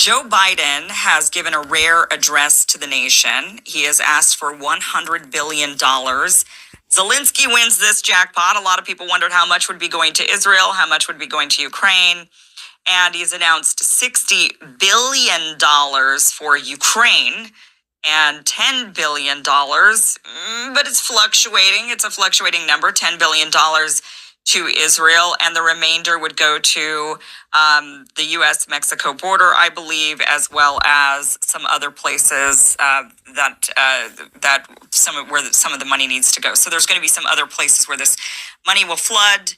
Joe Biden has given a rare address to the nation. He has asked for $100 billion. Zelensky wins this jackpot. A lot of people wondered how much would be going to Israel, how much would be going to Ukraine. And he's announced $60 billion for Ukraine and $10 billion, but it's fluctuating. It's a fluctuating number, $10 billion to Israel, and the remainder would go to the U.S.-Mexico border, I believe, as well as some other places that some of the money needs to go. So there's going to be some other places where this money will flood.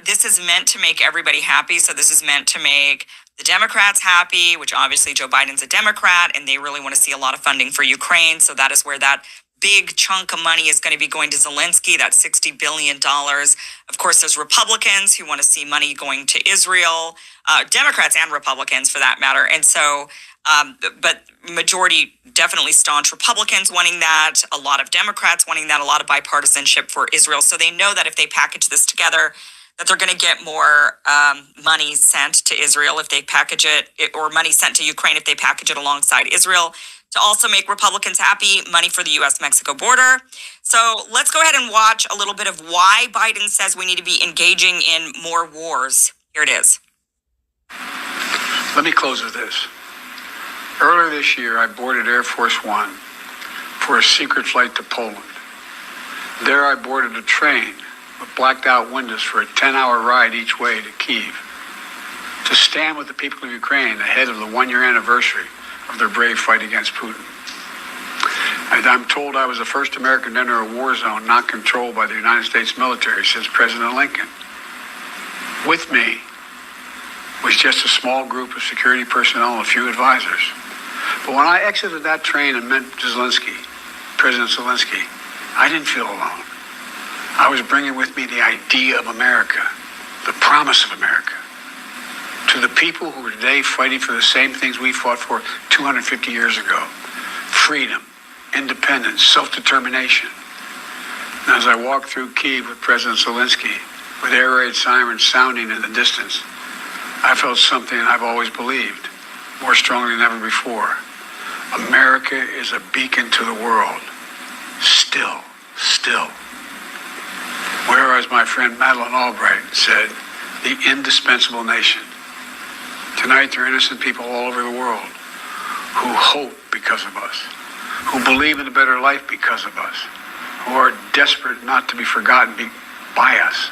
This is meant to make everybody happy. So this is meant to make the Democrats happy, which obviously Joe Biden's a Democrat, and they really want to see a lot of funding for Ukraine. So that is where that big chunk of money is going to be going to Zelensky, that $60 billion. Of course, there's Republicans who want to see money going to Israel, Democrats and Republicans for that matter. And so, but majority definitely staunch Republicans wanting that, a lot of Democrats wanting that, a lot of bipartisanship for Israel. So they know that if they package this together, that they're going to get more money sent to Israel if they package it, or money sent to Ukraine if they package it alongside Israel, to also make Republicans happy, money for the U.S.-Mexico border. So let's go ahead and watch a little bit of why Biden says we need to be engaging in more wars. Here it is. Let me close with this. Earlier this year, I boarded Air Force One for a secret flight to Poland. There I boarded a train with blacked out windows for a 10-hour ride each way to Kyiv, to stand with the people of Ukraine ahead of the one-year anniversary of their brave fight against Putin. And I'm told I was the first American to enter a war zone not controlled by the United States military since President Lincoln. With me was just a small group of security personnel and a few advisors. But when I exited that train and met Zelensky, President Zelensky, I didn't feel alone. I was bringing with me the idea of America, the promise of America, to the people who are today fighting for the same things we fought for 250 years ago: freedom, independence, self-determination. And as I walked through Kyiv with President Zelensky, with air raid sirens sounding in the distance, I felt something I've always believed, more strongly than ever before. America is a beacon to the world. Still. Whereas my friend Madeleine Albright said, the indispensable nation. Tonight, there are innocent people all over the world who hope because of us, who believe in a better life because of us, who are desperate not to be forgotten by us,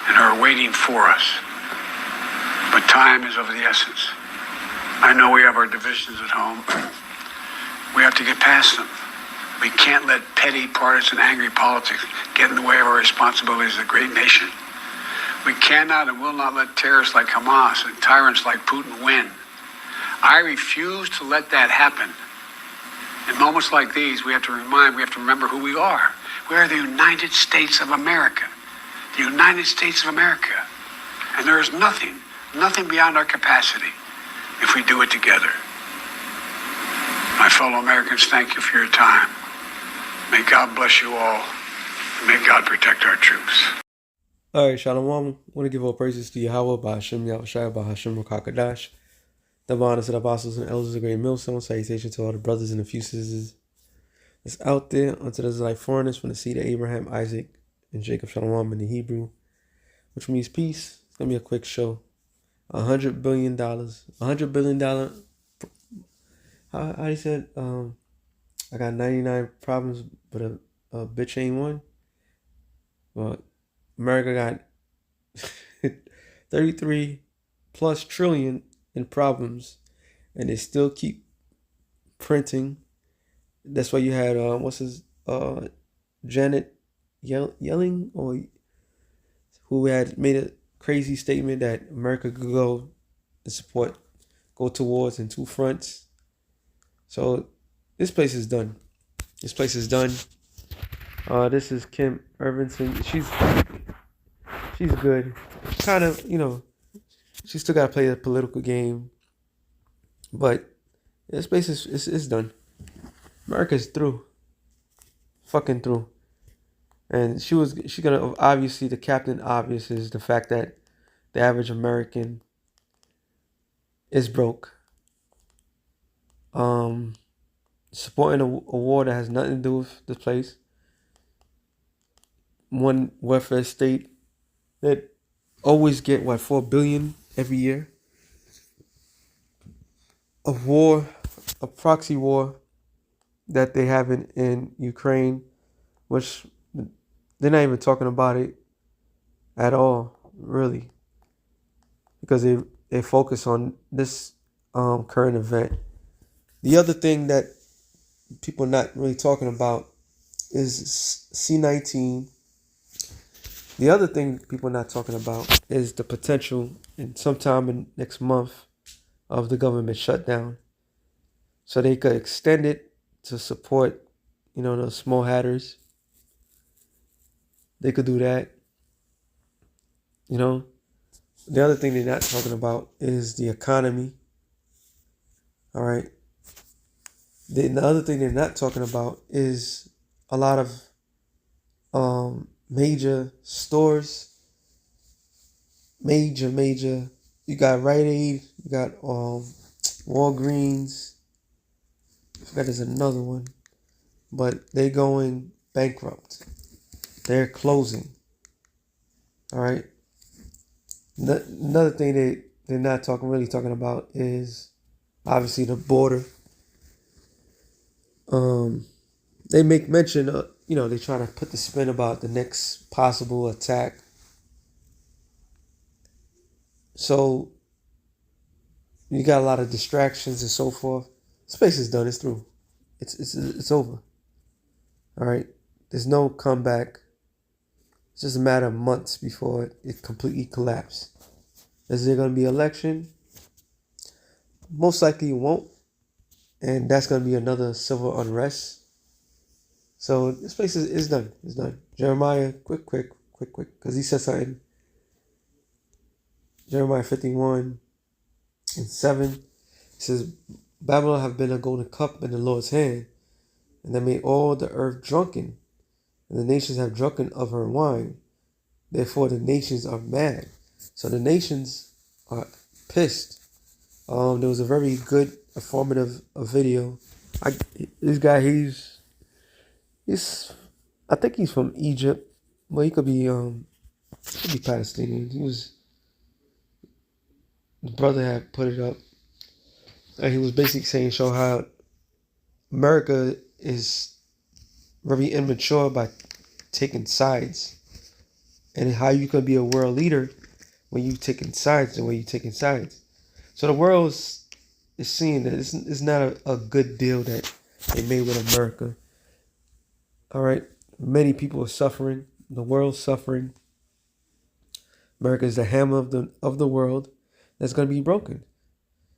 and are waiting for us. But time is of the essence. I know we have our divisions at home. We have to get past them. We can't let petty, partisan, angry politics get in the way of our responsibilities as a great nation. We cannot and will not let terrorists like Hamas and tyrants like Putin win. I refuse to let that happen. In moments like these, we have to remember who we are. We are the United States of America. The United States of America. And there is nothing beyond our capacity if we do it together. My fellow Americans, thank you for your time. May God bless you all. And may God protect our troops. All right, Shalom. I want to give all praises to Yahweh, by Hashem Yahushua, by Hashem Rakakadash. The honors to the apostles and elders of the great millstone. Salutation to all the brothers and the few sisters that's out there. Unto those like foreigners from the seed of Abraham, Isaac, and Jacob. Shalom in the Hebrew, which means peace. It's going to be a quick show. $100 billion. $100 billion. How he said, I got 99 problems, but a bitch ain't one. Well, America got 33 plus trillion in problems, and they still keep printing. That's why you had Janet Yellen, or who had made a crazy statement that America could go to wars in two fronts. So this place is done. This is Kim Irvinson. She's good. Kind of, she still got to play the political game. But this place is done. America's through. Fucking through. And she's gonna, obviously, the captain obvious is the fact that the average American is broke. supporting a war that has nothing to do with the place. One welfare state that always get what, 4 billion every year. A war, a proxy war that they have in Ukraine, which they're not even talking about it at all, really, because they focus on this current event. The other thing that people are not really talking about is C-19. The other thing people are not talking about is the potential in sometime in next month of the government shutdown. So they could extend it to support, those small hatters. They could do that. The other thing they're not talking about is the economy. All right. The other thing they're not talking about is a lot of major stores. Major. You got Rite Aid. You got Walgreens. I forgot there's another one. But they're going bankrupt. They're closing. All right. Another thing they're not really talking about is obviously the border. They make mention of, they try to put the spin about the next possible attack. So you got a lot of distractions and so forth. Space is done. It's through. It's over. All right. There's no comeback. It's just a matter of months before it completely collapses. Is there going to be election? Most likely it won't. And that's going to be another civil unrest. So this place is done. It's done. Jeremiah, quick, because he said something. Jeremiah 51:7. It says, Babylon have been a golden cup in the Lord's hand, and they made all the earth drunken, and the nations have drunken of her wine. Therefore the nations are mad. So the nations are pissed. There was a very good, informative video. This guy, he's I think he's from Egypt. Well, he could be Palestinian. The brother had put it up, and he was basically show how America is very immature by taking sides, and how you can be a world leader when you taking sides the way you taking sides. So the world is seeing that it's not a good deal that they made with America. All right, many people are suffering. The world's suffering. America is the hammer of the world that's going to be broken.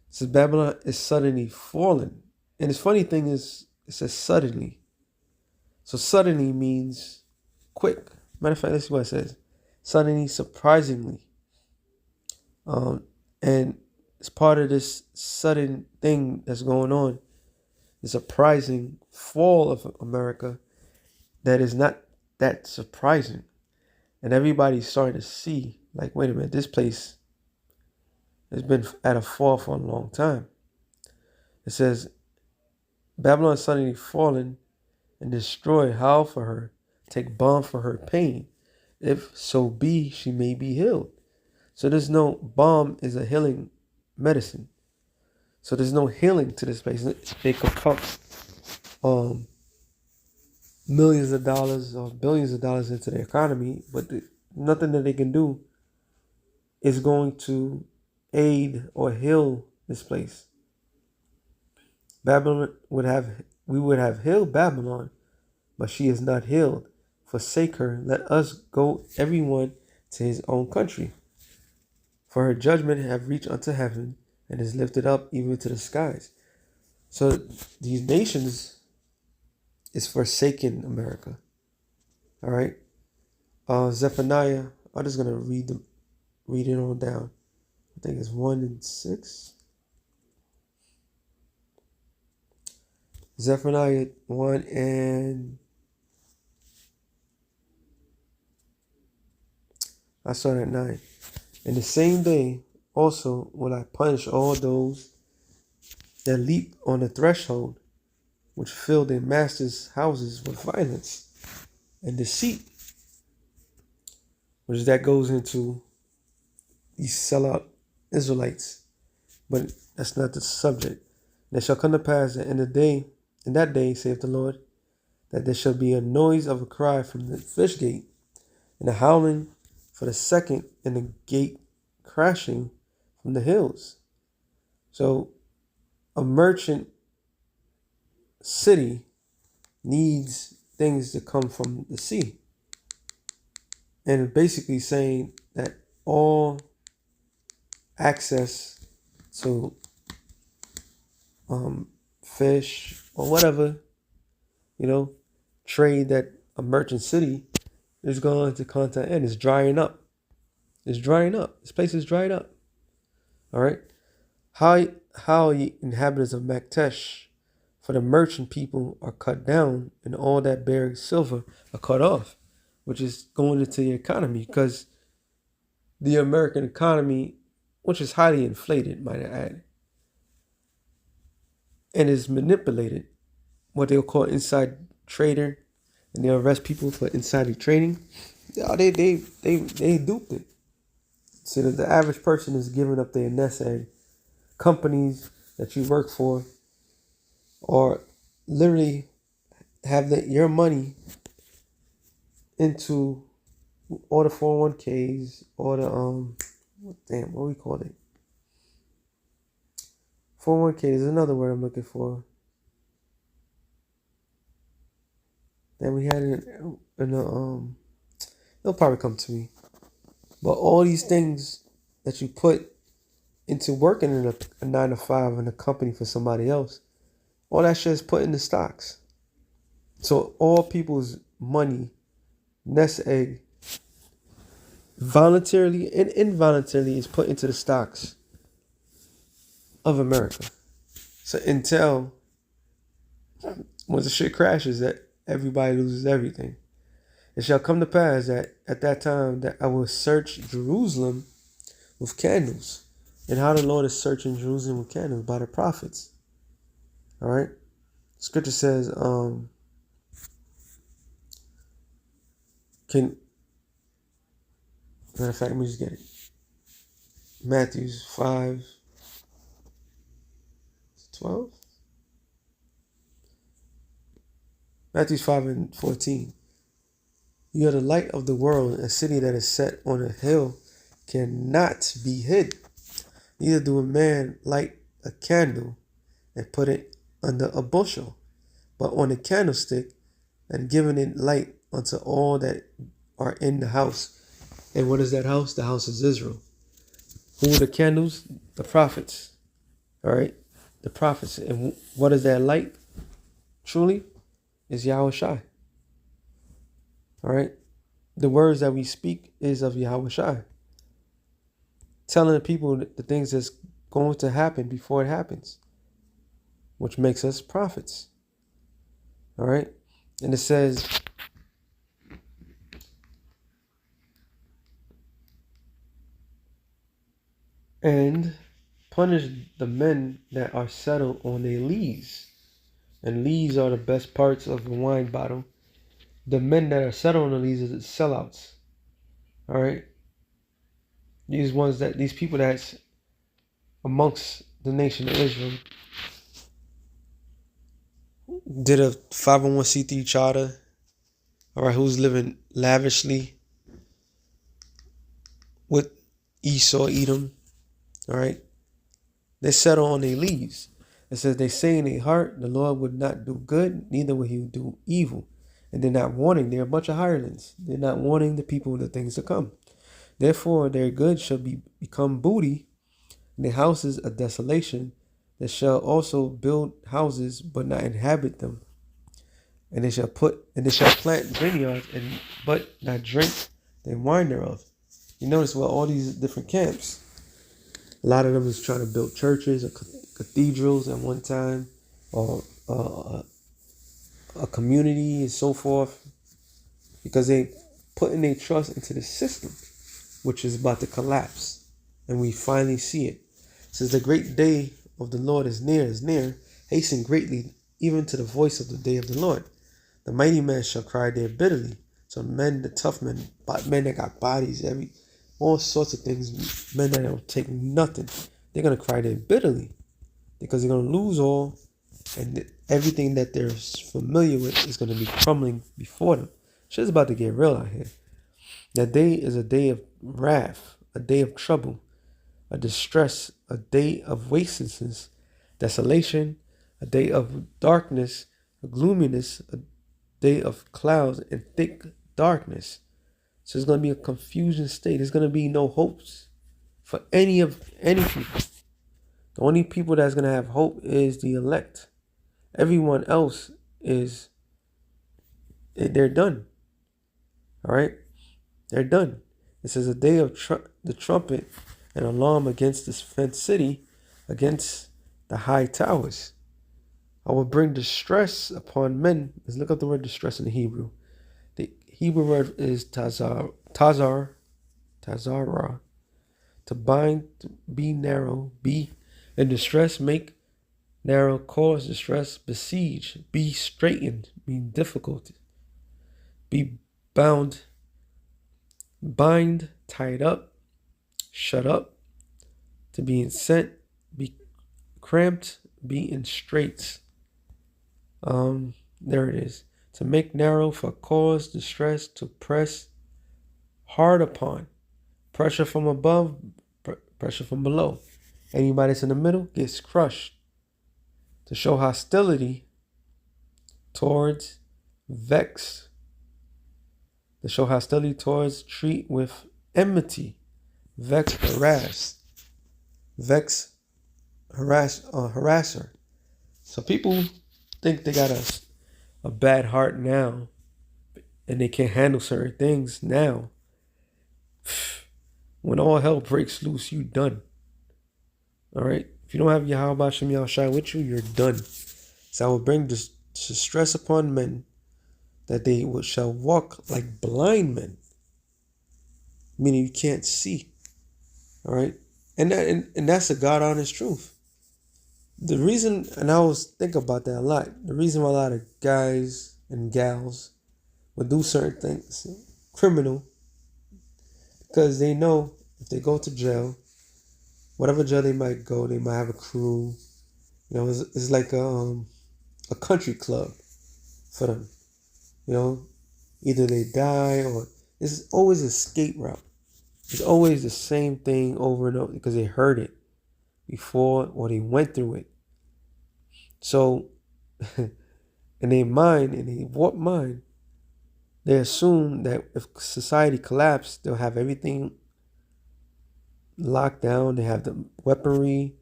It says Babylon is suddenly fallen. And the funny thing is, it says suddenly. So suddenly means quick. Matter of fact, let's see what it says. Suddenly, surprisingly. And it's part of this sudden thing that's going on. The surprising fall of America that is not that surprising. And everybody's starting to see, like, wait a minute, this place has been at a fall for a long time. It says, Babylon suddenly fallen and destroyed, howl for her, take balm for her pain. If so be, she may be healed. So there's no balm is a healing medicine. So there's no healing to this place. They could pump millions of dollars or billions of dollars into the economy, but nothing that they can do is going to aid or heal this place. We would have healed Babylon, but she is not healed. Forsake her, let us go everyone to his own country. For her judgment have reached unto heaven, and is lifted up even to the skies. So these nations is forsaking America. All right. Zephaniah, I'm just gonna read it on down. I think it's 1:6. Zephaniah 1 and I started at 9. In the same day also will I punish all those that leaped on the threshold, which filled their masters' houses with violence and deceit, which that goes into these sellout Israelites. But that's not the subject. And it shall come to pass that in that day, saith the Lord, that there shall be a noise of a cry from the fish gate, and a howling for the second, and the gate crashing from the hills. So a merchant city needs things to come from the sea. And it's basically saying that all access to fish or whatever, trade that a merchant city is going to contact and it's drying up. It's drying up. This place is dried up. All right. How ye inhabitants of Maktesh, for the merchant people are cut down, and all that bear silver are cut off, which is going into the economy, because the American economy, which is highly inflated, might I add, and is manipulated, what they'll call inside trader, and they arrest people for insider trading. They duped it. So that the average person is giving up their nest egg. Companies that you work for, or literally have your money into all the 401ks, or the what we call it? 401k is another word I'm looking for. That we had in the it'll probably come to me. But all these things that you put into working in a 9 to 5 in a company for somebody else, all that shit is put into stocks. So all people's money, nest egg, voluntarily and involuntarily is put into the stocks of America. So until when the shit crashes, that everybody loses everything. It shall come to pass that at that time that I will search Jerusalem with candles. And how the Lord is searching Jerusalem with candles? By the prophets. All right. Scripture says, matter of fact, let me just get it. Matthew 5:12. Matthew 5:14. You are the light of the world. A city that is set on a hill cannot be hid. Neither do a man light a candle and put it under a bushel, but on a candlestick, and giving it light unto all that are in the house. And what is that house? The house is Israel. Who are the candles? The prophets. All right? The prophets. And what is that light? Truly, is Yahweh Shai. All right? The words that we speak is of Yahweh Shai. Telling the people the things that's going to happen before it happens, which makes us prophets. All right? And it says, and punish the men that are settled on their lees. And lees are the best parts of a wine bottle. The men that are settled on the lees are the sellouts. All right? These people that's amongst the nation of Israel did a 501c3 charter. All right, who's living lavishly with Esau, Edom. All right, they settle on their leaves. It says they say in their heart, the Lord would not do good, neither would he do evil. And they're not warning. They're a bunch of hirelings. They're not warning the people of the things to come. Therefore, their goods shall become booty, and their houses a desolation. They shall also build houses, but not inhabit them. And they shall plant vineyards, but not drink the wine thereof. You notice all these different camps. A lot of them is trying to build churches or cathedrals at one time, or a community and so forth, because they putting their trust into the system, which is about to collapse. And we finally see it. It says the great day of the Lord is near. Hasten greatly, even to the voice of the day of the Lord. The mighty man shall cry there bitterly. So men, the tough men, men that got bodies, all sorts of things, men that don't take nothing, they're going to cry there bitterly because they're going to lose all, and everything that they're familiar with is going to be crumbling before them. Shit's about to get real out here. That day is a day of wrath, a day of trouble, a distress, a day of wasteness, desolation, a day of darkness, a gloominess, a day of clouds and thick darkness. So it's going to be a confusion state. There's going to be no hopes for any people. The only people that's going to have hope is the elect. Everyone else they're done. All right? They're done. It says a day of the trumpet and alarm against this fenced city, against the high towers. I will bring distress upon men. Let's look up the word distress in the Hebrew. The Hebrew word is tazara. To bind, to be narrow, be in distress, make narrow, cause distress, besiege, be straitened, mean difficult, be bound, bind, tied up, shut up, to be incensed, be cramped, be in straits. There it is. To make narrow, for cause distress, to press hard upon, pressure from above, pressure from below. Anybody that's in the middle gets crushed. To show hostility towards, vex. To show hostility towards, treat with enmity, vex, harass, vex, harasser. So people think they got a bad heart now, and they can't handle certain things now. When all hell breaks loose, you done. All right? If you don't have Yahweh Hashem Yahushua with you, you're done. So I will bring distress upon men, that they shall walk like blind men, meaning you can't see. All right? And that's a God honest truth. The reason, and I was thinking about that a lot, the reason why a lot of guys and gals would do certain things, criminal, because they know if they go to jail, whatever jail they might go, they might have a crew. You know, it's like a country club for them. You know, either they die or it's always an escape route. It's always the same thing over and over because they heard it before or they went through it. So, in their mind, in their warped mind, they assume that if society collapsed, they'll have everything locked down. They have the weaponry.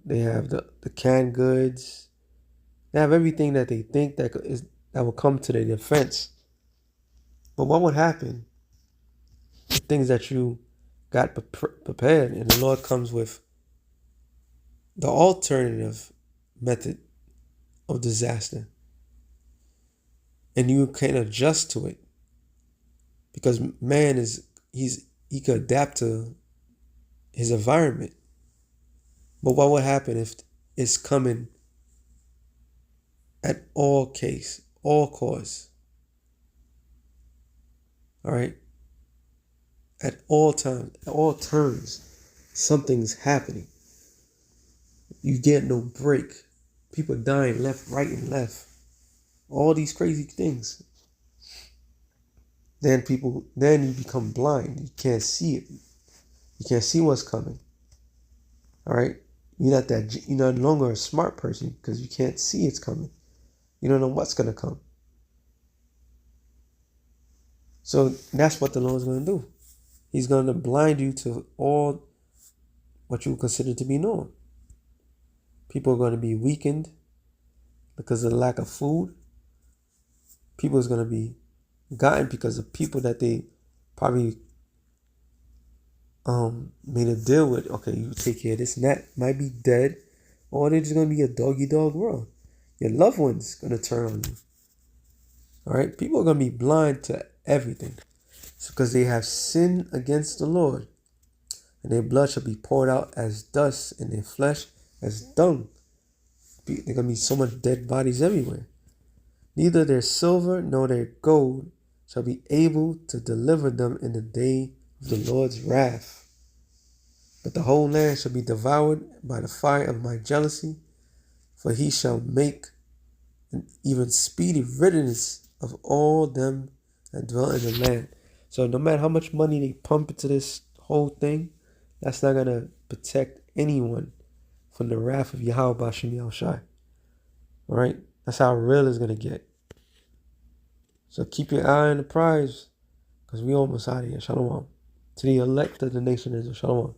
They have the canned goods. They have everything that they think that will come to their defense. But what would happen? The things that you got prepared, and the Lord comes with the alternative method of disaster, and you can adjust to it because man he could adapt to his environment. But what would happen if it's coming at all costs? All right, at all times, at all turns, something's happening. You get no break. People dying left, right, and left. All these crazy things. Then you become blind. You can't see it. You can't see what's coming. All right? You're no longer a smart person because you can't see it's coming. You don't know what's going to come. So that's what the Lord's going to do. He's going to blind you to all what you consider to be known. People are going to be weakened because of the lack of food. People is going to be gotten because of people that they probably made a deal with. Okay, you take care of this and that. Might be dead, or they're just going to be a dog-eat-dog world. Your loved one's going to turn on you. All right? People are going to be blind to everything. It's because they have sinned against the Lord. And their blood shall be poured out as dust, and their flesh as dung. There gonna be so much dead bodies everywhere. Neither their silver nor their gold shall be able to deliver them in the day of the Lord's wrath. But the whole land shall be devoured by the fire of my jealousy, for he shall make an even speedy riddance of all them that dwell in the land. So no matter how much money they pump into this whole thing, that's not going to protect anyone from the wrath of Yahweh B'Shem Yahushai. All right? That's how real it's going to get. So keep your eye on the prize, because we almost out of here. Shalom. To the elect of the nation of Israel. Shalom.